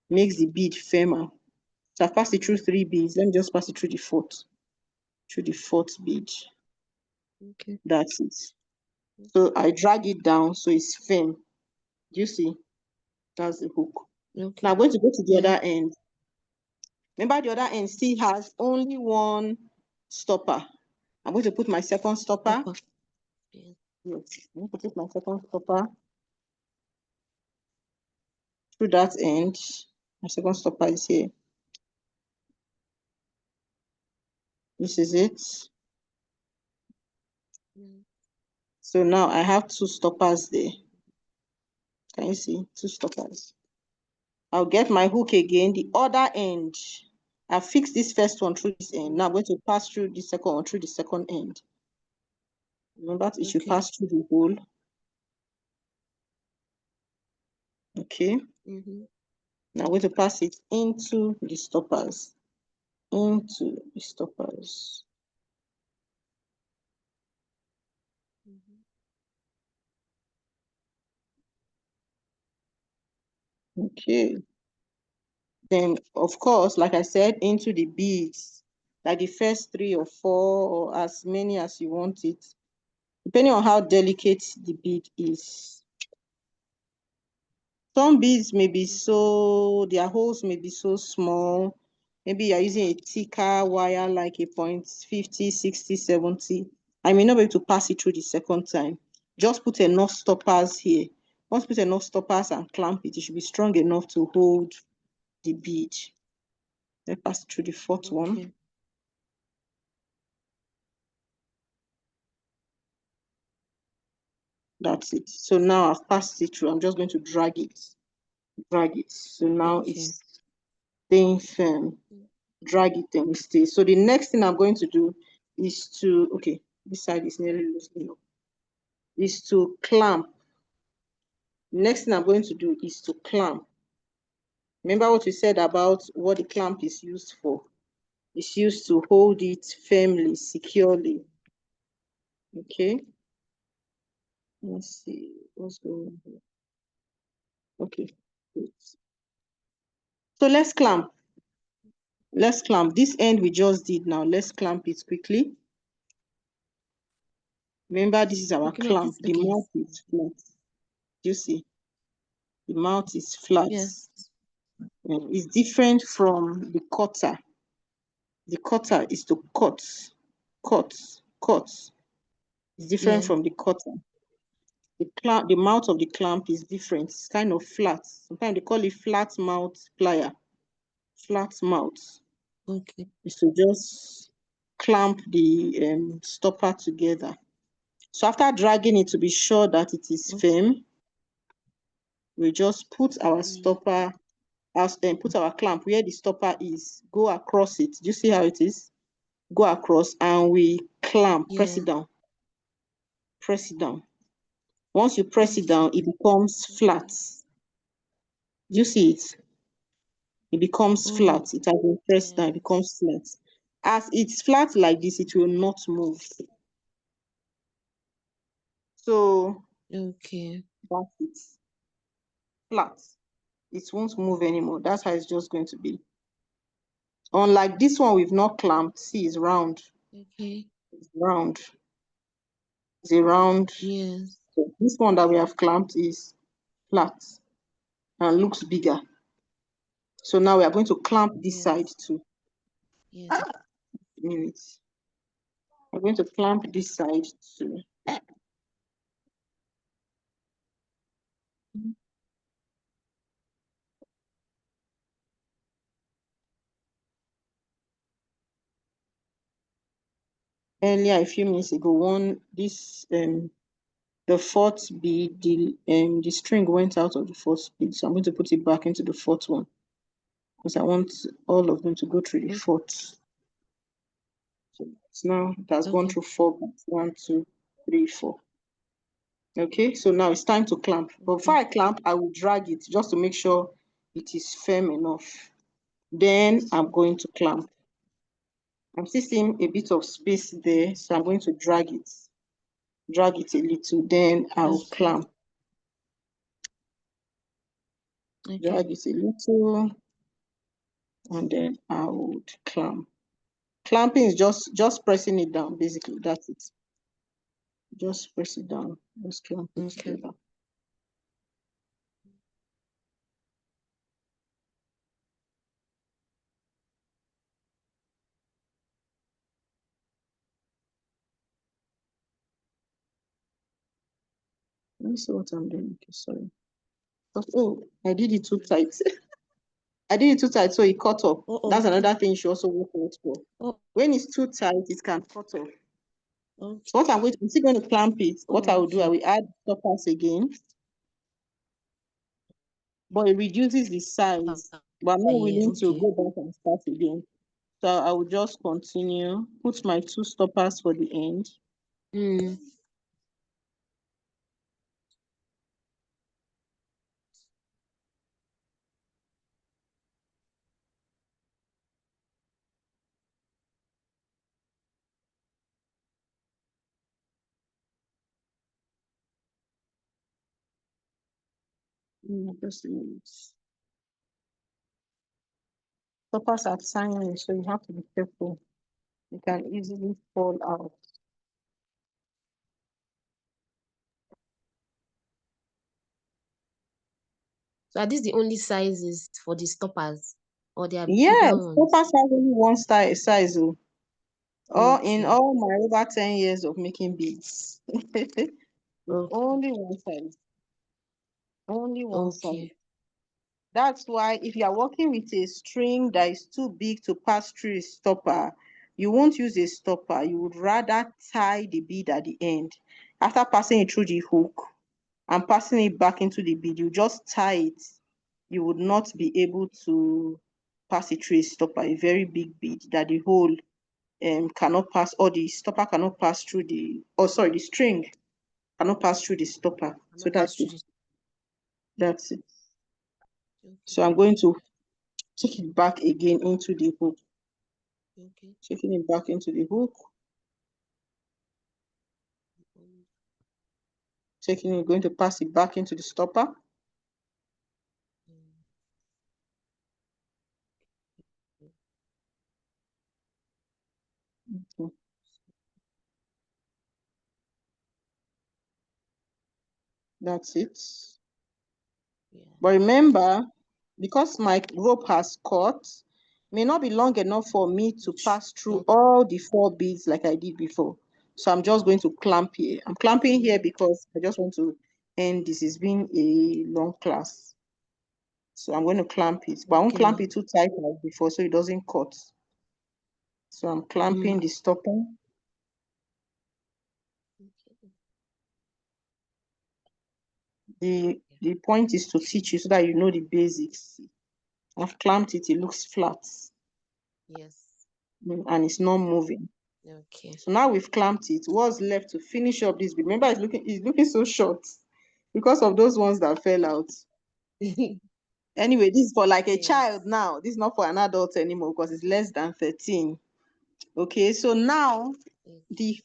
A: Makes the bead firmer. So I've passed it through 3 beads. Let me just pass it through the fourth bead.
B: Okay.
A: That's it. So I drag it down so it's firm. Do you see? That's the hook. Now
B: Okay.
A: I'm going to go to the
B: Yeah.
A: other end. Remember, the other end still has only one stopper. I'm going to put my second stopper.
B: Stopper. Yeah.
A: Yes, I'm going to put my second stopper through that end. My second stopper is here. This is it.
B: Mm.
A: So now I have 2 stoppers there. Can you see? 2 stoppers. I'll get my hook again, the other end. I'll fix this first one through this end. Now I'm going to pass through the second one through the second end. Remember, it should
B: Okay.
A: pass through the hole. Okay.
B: Mm-hmm.
A: Now I'm going to pass it into the stoppers. Into the stoppers.
B: Mm-hmm.
A: Okay. Then, of course, like I said, into the beads, like the first 3 or 4, or as many as you want it, depending on how delicate the bead is. Some beads may be
B: Okay.
A: so, their holes may be so small. Maybe you're using a thicker wire like a point 50, 60, 70. I may not be able to pass it through the second time. Just put enough stoppers here. Once you put enough stoppers and clamp it, it should be strong enough to hold the bead. Let's pass it through the fourth one.
B: Okay.
A: That's it. So now I've passed it through. I'm just going to drag it. Drag it. So now
B: Okay.
A: it's staying firm. Drag it and stay. So the next thing I'm going to do is to, okay, this side is nearly loosening up, is to clamp Next thing I'm going to do is to clamp. Remember what we said about what the clamp is used for? It's used to hold it firmly, securely. Okay. Let's see what's going on here. Okay. Good. So let's clamp. Let's clamp. This end we just did now. Let's clamp it quickly. Remember, this is our
B: Okay, no,
A: clamp.
B: this
A: The
B: okay.
A: mouth is flat. You see, the mouth is flat.
B: Yes.
A: It's different from the cutter. The cutter is to cut, cut, cut. It's different
B: Yeah.
A: from the cutter. The mouth of the clamp is different. It's kind of flat. Sometimes they call it flat mouth plier. Flat mouth
B: Okay.
A: is to just clamp the stopper together. So after dragging it to be sure that it is firm, we just put our stopper, put our clamp where the stopper is, go across it. Do you see how it is? Go across and we clamp, press
B: Yeah.
A: it down, press it down. Once you press it
B: Okay.
A: down, it becomes flat. Do you see it? It becomes flat. It has been pressed down, it
B: Yes.
A: becomes flat. As it's flat like this, it will not move. So
B: Okay.
A: that's it. Flat. It won't move anymore. That's how it's just going to be. Unlike this one we've not clamped, see, it's round.
B: Okay.
A: It's round. It's a round.
B: Yes.
A: So this one that we have clamped is flat and looks bigger. So now we are going to clamp this side
B: Yes.
A: too.
B: Yes.
A: Minutes. We're going to clamp this side too. Earlier, a few minutes ago, the fourth bead, the string went out of the fourth bead, so I'm going to put it back into the fourth one because I want all of them to go through the fourth. So it's now it has gone
B: Okay.
A: through 4 beads. 1, 2, 3, 4. Okay, so now it's time to clamp. But before I clamp, I will drag it just to make sure it is firm enough. Then I'm going to clamp. I'm still seeing a bit of space there, so I'm going to drag it a little, then I'll
B: Okay.
A: clamp.
B: Okay.
A: Drag it a little, and then I would clamp. Clamping is just pressing it down, basically. That's it. Just press it down. Just clamp it
B: Okay.
A: together. Let me see what I'm doing. Okay, sorry. Oh, I did it too tight. I did it too tight, so it cut off.
B: Oh.
A: That's another thing you should also work out for.
B: Oh.
A: When it's too tight, it can cut off.
B: Okay.
A: So what I'm still going to clamp it. What I will do, I
B: Okay.
A: will add stoppers again, but it reduces the size. But I'm not
B: Yeah.
A: willing to
B: Okay.
A: go back and start again. So I will just continue, put my 2 stoppers for the end.
B: Mm.
A: Just a minute. Stoppers are tiny, so you have to be careful. They can easily fall out.
B: So are these the only sizes for the stoppers, or there are
A: Yeah,
B: bigger ones?
A: stoppers have only one size. In
B: Okay.
A: all my over 10 years of making beads, it's
B: Okay.
A: only one size. Only one size.
B: Okay.
A: That's why if you are working with a string that is too big to pass through a stopper, you won't use a stopper. You would rather tie the bead at the end. After passing it through the hook and passing it back into the bead, you just tie it. You would not be able to pass it through a stopper, a very big bead that the hole cannot pass, or the stopper cannot pass through the, oh sorry, the string cannot pass through the stopper. So
B: Cannot pass
A: that's
B: through
A: it.
B: this.
A: That's it. So
B: Okay.
A: I'm going to take it back again into the hook.
B: Okay.
A: Taking it back into the hook. Taking it, going to pass it back into the stopper. Okay. That's it.
B: Yeah.
A: But remember, because my rope has cut, may not be long enough for me to pass through
B: Okay.
A: all the 4 beads like I did before. So I'm just going to clamp here. I'm clamping here because I just want to end this. It's been a long class. So I'm going to clamp it. But I won't
B: Okay,
A: clamp
B: ma.
A: it too tight like before so it doesn't cut. So I'm clamping the stopper.
B: Okay.
A: The point is to teach you so that you know the basics. I've clamped it, it looks flat.
B: Yes.
A: And it's not moving.
B: Okay.
A: So now we've clamped it. What's left to finish up this bead? Remember, it's looking so short because of those ones that fell out. Anyway, this is for like a
B: Yes.
A: child now. This is not for an adult anymore because it's less than 13. Okay, so now the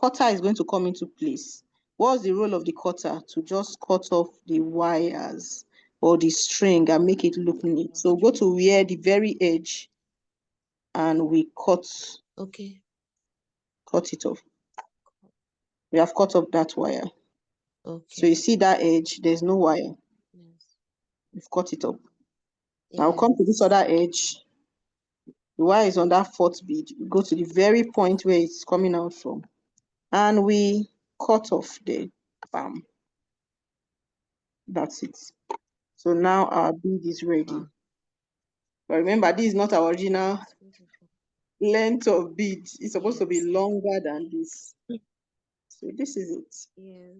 A: cutter is going to come into place. What's the role of the cutter? To just cut off the wires or the string and make it look neat. So go to where the very edge and we cut
B: Okay.
A: it off. We have cut off that wire. So you
B: Okay.
A: see that edge, there's no wire.
B: Yes.
A: We've cut it up. Now we'll come to this
B: Yes.
A: other edge. The wire is on that 4th bead. We go to the very point where it's coming out from. And we cut off the bam. That's it. So now our bead is ready.
B: Wow.
A: But remember, this is not our original
B: It's beautiful.
A: length of bead. It's supposed to be
B: Yes.
A: longer than this. So this is it.
B: Yes.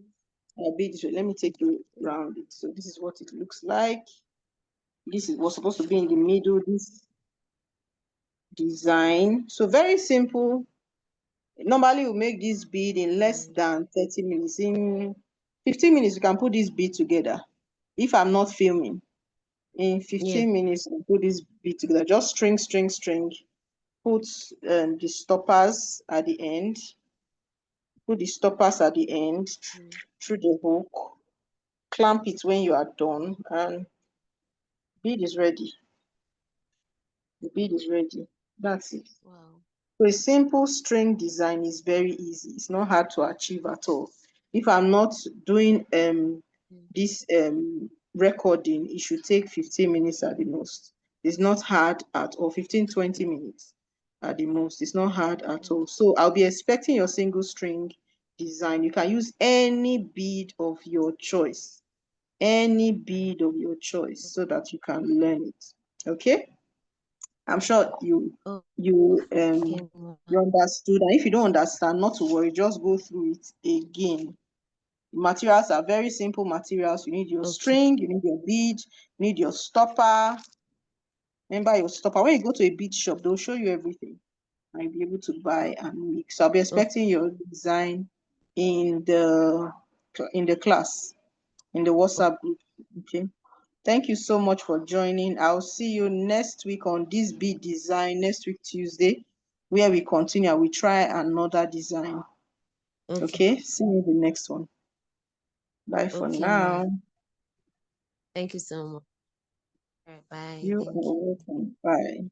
A: Our bead is ready. Let me take you around it. So this is what it looks like. This is what's supposed to be in the middle. This design. So very simple. Normally we make this bead in less than 30 minutes. In 15 minutes, you can put this bead together. If I'm not filming, in 15
B: Yeah.
A: minutes, you put this bead together. Just string, string, string. Put the stoppers at the end. Put the stoppers at the end through the hook. Clamp it when you are done, and bead is ready. The bead is ready. That's it.
B: Wow.
A: So a simple string design is very easy. It's not hard to achieve at all. If I'm not doing this recording, it should take 15 minutes at the most. It's not hard at all. 15-20 minutes at the most. It's not hard at all. So I'll be expecting your single string design. You can use any bead of your choice. Any bead of your choice so that you can learn it. Okay? I'm sure you
B: Okay, ma.
A: you understood. And if you don't understand, not to worry, just go through it again. Materials are very simple materials. You need your
B: Okay.
A: string, you need your bead, you need your stopper. Remember your stopper. When you go to a bead shop, they'll show you everything. And you'll be able to buy and make. So I'll be expecting your design in the class, in the WhatsApp group. Okay. Thank you so much for joining. I'll see you next week on this bead design, next week Tuesday, where we continue. We try another design.
B: Okay.
A: Okay, see you in the next one. Bye for
B: Okay, ma.
A: now.
B: Thank you so much. All right, bye.
A: You are
B: Thank you.
A: welcome. Bye.